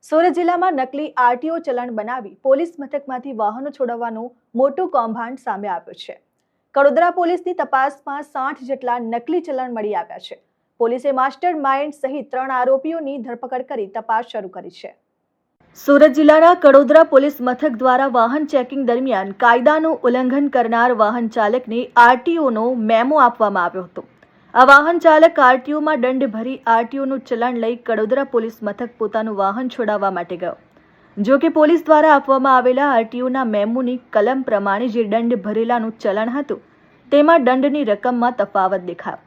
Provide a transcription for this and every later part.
સુરત જિલ્લામાં નકલી આરટીઓ ચલણ બનાવી પોલીસ મથકમાંથી વાહનો છોડાવવાનું મોટું કૌભાંડ સામે આવ્યું છે। કડોદરા પોલીસની તપાસમાં 60 જેટલા નકલી ચલણ મળી આવ્યા છે। પોલીસે માસ્ટર માઇન્ડ સહિત 3 આરોપીઓની ધરપકડ કરી તપાસ શરૂ કરી છે। સુરત જિલ્લાના કડોદરા પોલીસ મથક દ્વારા વાહન ચેકિંગ દરમિયાન કાયદાનું ઉલ્લંઘન કરનાર વાહન ચાલકને આરટીઓનો મેમો આપવામાં આવ્યો હતો। આ વાહન ચાલક આરટીઓમાં દંડ ભરી આરટીઓનું ચલણ લઈ કડોદરા પોલીસ મથક પોતાનું વાહન છોડાવવા માટે ગયો। જો કે પોલીસ દ્વારા આપવામાં આવેલા આરટીઓના મેમોની કલમ પ્રમાણે જે દંડ ભરેલાનું ચલણ હતું તેમાં દંડની રકમમાં તફાવત દેખાયો।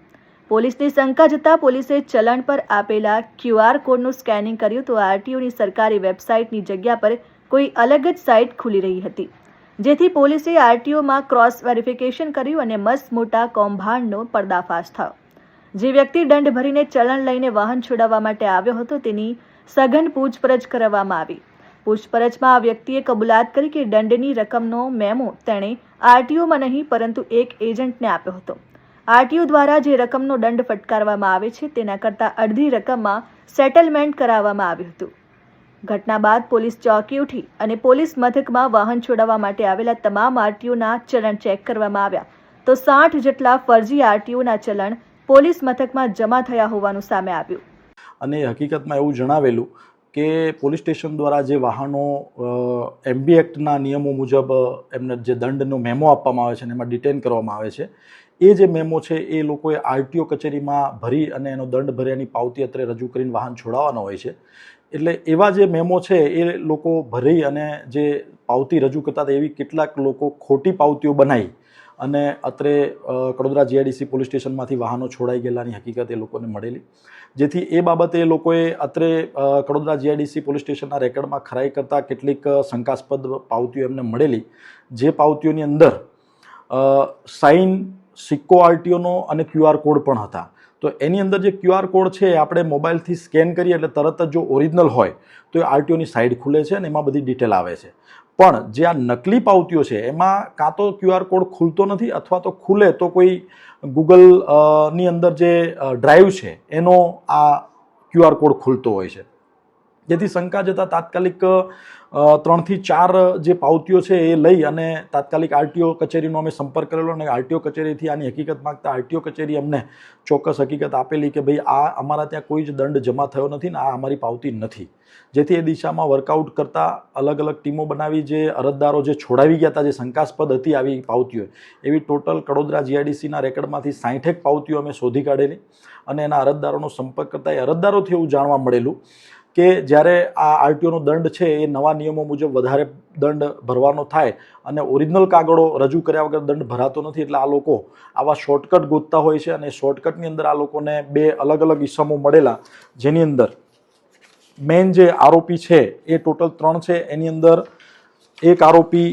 પોલીસની શંકા જતા પોલીસે ચલણ પર આપેલા QR કોડનું સ્કેનિંગ કર્યું તો આરટીઓની સરકારી વેબસાઇટની જગ્યા પર કોઈ અલગ જ સાઇટ ખુલી રહી હતી, જેથી પોલીસે આરટીઓમાં ક્રોસ વેરિફિકેશન કર્યું અને મસ્ત મોટા કૌભાંડનો પર્દાફાશ થયો। જે વ્યક્તિ દંડ ભરીને ચલણ લઈને વાહન છોડાવવા માટે આવ્યો હતો તેની સઘન પૂછપરછ કરવામાં આવી। પૂછપરછમાં આ વ્યક્તિએ કબૂલાત કરી કે દંડની રકમનો મેમો તેણે આરટીઓમાં નહીં પરંતુ એક એજન્ટને આપ્યો હતો। આરટીઓ દ્વારા જે રકમનો દંડ ફટકારવામાં આવે છે તેના કરતાં અડધી રકમમાં સેટલમેન્ટ કરાવવામાં આવ્યું હતું। ઘટના બાદ પોલીસ ચોંકી ઉઠી અને પોલીસ મથકમાં વાહન છોડાવવા માટે આવેલા તમામ આરટીઓના ચલણ ચેક કરવામાં આવ્યા તો 60 જેટલા ફરજી આરટીઓના ચલણ પોલીસ મથકમાં જમા થયા હોવાનું સામે આવ્યું। અને હકીકતમાં એવું જણાવેલું કે પોલીસ સ્ટેશન દ્વારા જે વાહનો એમબી એક્ટના નિયમો મુજબ એમને જે દંડનો મેમો આપવામાં આવે છે અને એમાં ડિટેન કરવામાં આવે છે, એ જે મેમો છે એ લોકોએ આરટીઓ કચેરીમાં ભરી અને એનો દંડ ભર્યાની પાવતી અત્રે રજૂ કરીને વાહન છોડાવવાનો હોય છે। એટલે એવા જે મેમો છે એ લોકો ભરી અને જે પાવતી રજૂ કરતા હતા એવી કેટલાક લોકો ખોટી પાવતીઓ બનાવી અને અત્રે કડોદરા જીઆઈડીસી પોલીસ સ્ટેશનમાંથી વાહનો છોડાઈ ગયેલાની હકીકત એ લોકોને મળેલી, જેથી એ બાબતે એ લોકોએ અત્રે કડોદરા જીઆઈડીસી પોલીસ સ્ટેશનના રેકર્ડમાં ખરાઈ કરતાં કેટલીક શંકાસ્પદ પાવતીઓ એમને મળેલી, જે પાવતીઓની અંદર સાઇન, સિક્કો આરટીઓનો અને QR કોડ પણ હતા। તો એની અંદર જે QR કોડ છે આપણે મોબાઈલથી સ્કેન કરીએ એટલે તરત જ જો ઓરિજિનલ હોય તો એ આરટીઓની સાઇડ ખુલે છે અને એમાં બધી ડિટેલ આવે છે। પણ જે આ નકલી પાવતીઓ છે એમાં કાં તો QR કોડ ખુલતો નથી અથવા તો ખુલે તો કોઈ ગૂગલની અંદર જે ડ્રાઈવ છે એનો આ QR કોડ ખુલતો હોય છે, જેથી શંકા જતાં તાત્કાલિક 3 થી 4 જે પાવતીઓ છે એ લઈ અને તાત્કાલિક આરટીઓ કચેરીનો અમે સંપર્ક કરેલો અને આરટીઓ કચેરીથી આની હકીકત માગતા આરટીઓ કચેરી અમને ચોક્કસ હકીકત આપેલી કે ભાઈ આ અમારા ત્યાં કોઈ જ દંડ જમા થયો નથી ને આ અમારી પાવતી નથી, જેથી એ દિશામાં વર્કઆઉટ કરતા અલગ અલગ ટીમો બનાવી જે અરજદારો જે છોડાવી ગયા હતા, જે શંકાસ્પદ હતી આવી પાવતીઓ, એવી ટોટલ કડોદરા જીઆઈડીસીના રેકર્ડમાંથી 60 પાવતીઓ અમે શોધી કાઢેલી અને એના અરજદારોનો સંપર્ક કરતા એ અરજદારોથી એવું જાણવા મળેલું કે જ્યારે આ આરટીઓનો દંડ છે એ નવા નિયમો મુજબ વધારે દંડ ભરવાનો થાય અને ઓરિજિનલ કાગળો રજૂ કર્યા વગર દંડ ભરાતો નથી, એટલે આ લોકો આવા શોર્ટકટ ગોતતા હોય છે અને શોર્ટકટની અંદર આ લોકોને 2 અલગ અલગ ઇસમો મળેલા, જેની અંદર મેઇન જે આરોપી છે એ ટોટલ 3 છે। એની અંદર એક આરોપી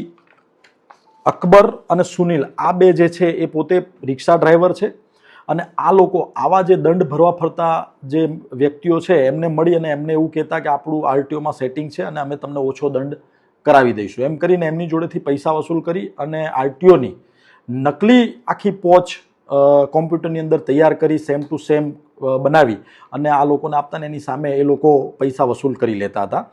અકબર અને સુનિલ, આ 2 જે છે એ પોતે રિક્ષા ડ્રાઈવર છે અને આ લોકો આવા જે દંડ ભરવા ફરતા જે વ્યક્તિઓ છે એમને મળી અને એમને એવું કહેતા કે આપણું આરટીઓમાં સેટિંગ છે અને અમે તમને ઓછો દંડ કરાવી દઈશું, એમ કરીને એમની જોડેથી પૈસા વસૂલ કરી અને આરટીઓની નકલી આખી પોચ કોમ્પ્યુટરની અંદર તૈયાર કરી સેમ ટુ સેમ બનાવી અને આ લોકોને આપતા ને એની સામે એ લોકો પૈસા વસૂલ કરી લેતા હતા।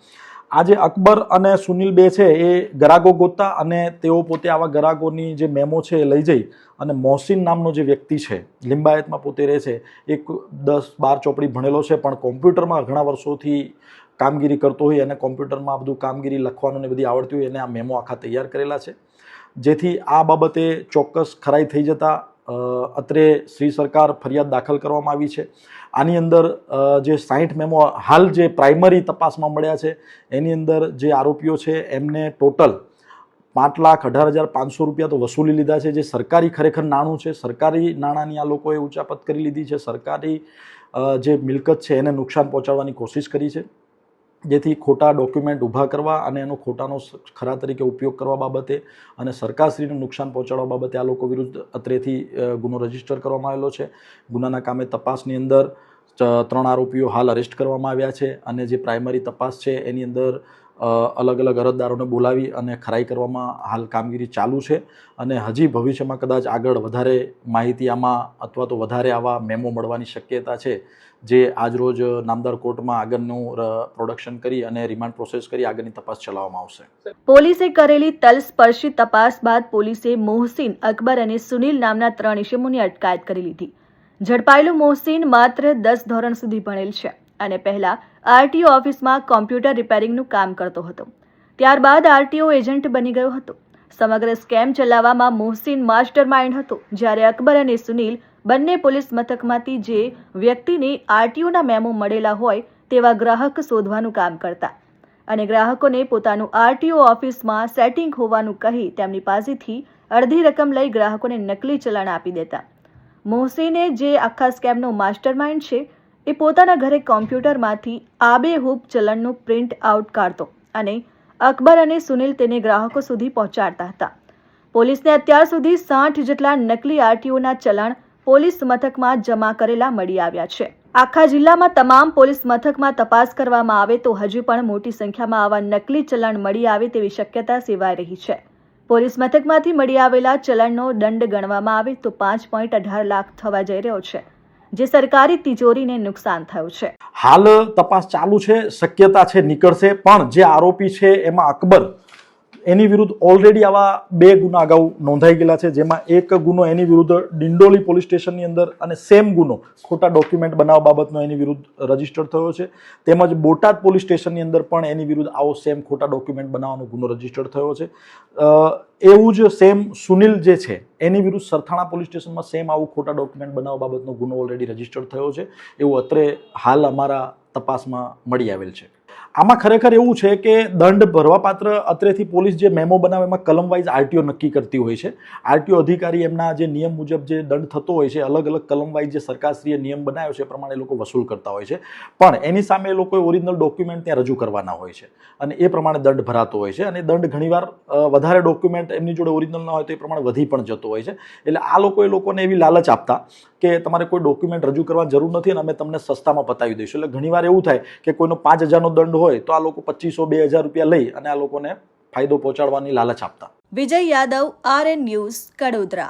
આ જે અકબર અને સુનિલ 2 છે એ ગરાગો ગોતતા અને તેઓ પોતે આવા ગરાગોની જે મેમો છે એ લઈ જઈ અને મોહસિન નામનો જે વ્યક્તિ છે લિંબાયતમાં પોતે રહે છે, એક 10-12 ચોપડી ભણેલો છે પણ કોમ્પ્યુટરમાં ઘણા વર્ષોથી કામગીરી કરતો હોય અને કોમ્પ્યુટરમાં બધું કામગીરી લખવાનું ને બધી આવડતી હોય એને આ મેમો આખા તૈયાર કરેલા છે, જેથી આ બાબતે ચોક્કસ ખરાઈ થઈ જતા અત્રે શ્રી સરકાર ફરિયાદ દાખલ કરવામાં આવી છે। આની અંદર જે 60 મેમો હાલ જે પ્રાઇમરી તપાસમાં મળ્યા છે એની અંદર જે આરોપીઓ છે એમને ટોટલ 5,18,500 રૂપિયા તો વસૂલી લીધા છે, જે સરકારી ખરેખર નાણું છે, સરકારી નાણાંની આ લોકોએ ઉચાપત કરી લીધી છે, સરકારી જે મિલકત છે એને નુકસાન પહોંચાડવાની કોશિશ કરી છે, જેથી ખોટા ડોક્યુમેન્ટ ઊભા કરવા અને એનો ખોટાનો ખરા તરીકે ઉપયોગ કરવા બાબતે અને સરકારશ્રીને નુકસાન પહોંચાડવા બાબતે આ લોકો વિરુદ્ધ અત્રેથી ગુનો રજીસ્ટર કરવામાં આવેલો છે। ગુનાના કામે તપાસની અંદર 3 આરોપીઓ હાલ અરેસ્ટ કરવામાં આવ્યા છે અને જે પ્રાઇમરી તપાસ છે એની અંદર અલગ અલગ અરજદારોને બોલાવી અને ખરાઈ કરવામાં હાલ કામગીરી ચાલુ છે અને હજી ભવિષ્યમાં કદાચ આગળ વધારે માહિતી આમાં અથવા તો વધારે આવા મેમો મળવાની શક્યતા છે, જે આજરોજ નામદાર કોર્ટમાં આગળનું પ્રોડક્શન કરી અને રિમાન્ડ પ્રોસેસ કરી આગળની તપાસ ચલાવવામાં આવશે. પોલીસે કરેલી તલસ્પર્શી તપાસ બાદ પોલીસે મોહસિન, અકબર અને સુનિલ નામના 3 ઇસમોની અટકાયત કરી લીધી. ઝડપાયેલો મોહસિન માત્ર 10 ધોરણ સુધી ભણેલ છે અને પહેલા આરટીઓ ઓફિસમાં કોમ્પ્યુટર રિપેરિંગનું કામ કરતો હતો. ત્યારબાદ આરટીઓ એજન્ટ બની ગયો હતો. સમગ્ર સ્કેમ ચલાવવામાં મોહસિન માસ્ટર માઇન્ડ હતો, જ્યારે અકબર અને સુનિલ બંને પોલીસ મથકમાંથી જે વ્યક્તિને આરટીઓના મેમો મળેલા હોય તેવા ગ્રાહક શોધવાનું કામ કરતા અને ગ્રાહકોને પોતાનું આરટીઓ ઓફિસમાં સેટિંગ હોવાનું કહી તેમની પાસેથી અડધી રકમ લઈ ગ્રાહકોને નકલી ચલણ આપી દેતા. મોહસિને જે આખા સ્કેમનો માસ્ટર માઇન્ડ છે એ પોતાના ઘરે કોમ્પ્યુટરમાંથી આબેહૂબ ચલણનું પ્રિન્ટ આઉટ કાઢતો અને અકબર અને સુનિલ તેને ગ્રાહકો સુધી પહોંચાડતા હતા. પોલીસને અત્યાર સુધી 60 જેટલા નકલી આરટીઓના ચલણ પોલીસ મથકમાં જમા કરેલા મળી આવ્યા છે. આખા જિલ્લામાં તમામ પોલીસ મથકમાં તપાસ કરવામાં આવે તો હજુ પણ મોટી સંખ્યામાં આવા નકલી ચલણ મળી આવે તેવી શક્યતા સેવાઈ રહી છે. પોલીસ મથકમાંથી મળી આવેલા ચલણનો દંડ ગણવામાં આવે તો 5.18 લાખ થવા જઈ રહ્યો છે, જે સરકારી તિજોરીને નુકસાન થયું છે. હાલ તપાસ ચાલુ છે, શક્યતા છે નીકળશે, પણ જે આરોપી છે એમાં અકબર, એની વિરુદ્ધ ઓલરેડી આવા 2 ગુના અગાઉ નોંધાઈ ગયેલા છે, જેમાં એક ગુનો એની વિરુદ્ધ ડિંડોલી પોલીસ સ્ટેશનની અંદર અને સેમ ગુનો ખોટા ડોક્યુમેન્ટ બનાવવા બાબતનો એની વિરુદ્ધ રજીસ્ટર થયો છે. તેમજ બોટાદ પોલીસ સ્ટેશનની અંદર પણ એની વિરુદ્ધ આવો સેમ ખોટા ડોક્યુમેન્ટ બનાવવાનો ગુનો રજીસ્ટર થયો છે. એવું જ સેમ સુનિલ જે છે એની વિરુદ્ધ સરથાણા પોલીસ સ્ટેશનમાં સેમ આવું ખોટા ડોક્યુમેન્ટ બનાવવા બાબતનો ગુનો ઓલરેડી રજીસ્ટર થયો છે, એવું અત્રે હાલ અમારા તપાસમાં મળી આવેલ છે. આમાં ખરેખર એવું છે કે દંડ ભરવાપાત્ર અત્રેથી પોલીસ જે મેમો બનાવે એમાં કલમ વાઇઝ આરટીઓ નક્કી કરતી હોય છે. આરટીઓ અધિકારી એમના જે નિયમ મુજબ જે દંડ થતો હોય છે, અલગ અલગ કલમ વાઇઝ જે સરકારશ્રીએ નિયમ બનાવ્યો છે એ પ્રમાણે એ લોકો વસૂલ કરતા હોય છે, પણ એની સામે એ લોકોએ ઓરિજિનલ ડોક્યુમેન્ટ ત્યાં રજૂ કરવાના હોય છે અને એ પ્રમાણે દંડ ભરાતો હોય છે. અને દંડ ઘણીવાર વધારે ડોક્યુમેન્ટ એમની જોડે ઓરિજિનલ ન હોય તો એ પ્રમાણે વધી પણ જતો હોય છે. એટલે આ લોકોને એવી લાલચ આપતા કે તમારે કોઈ ડોક્યુમેન્ટ રજૂ કરવાની જરૂર નથી અને અમે તમને સસ્તામાં પતાવી દઈશું. એટલે ઘણીવાર એવું થાય કે કોઈનો 5,000નો દંડ હોય તો આ લોકો 2,500-2,000 રૂપિયા લઈ અને આ લોકોને ફાયદો પહોંચાડવાની લાલચ આપતા. વિજય યાદવ, RN ન્યૂઝ, કડોદરા.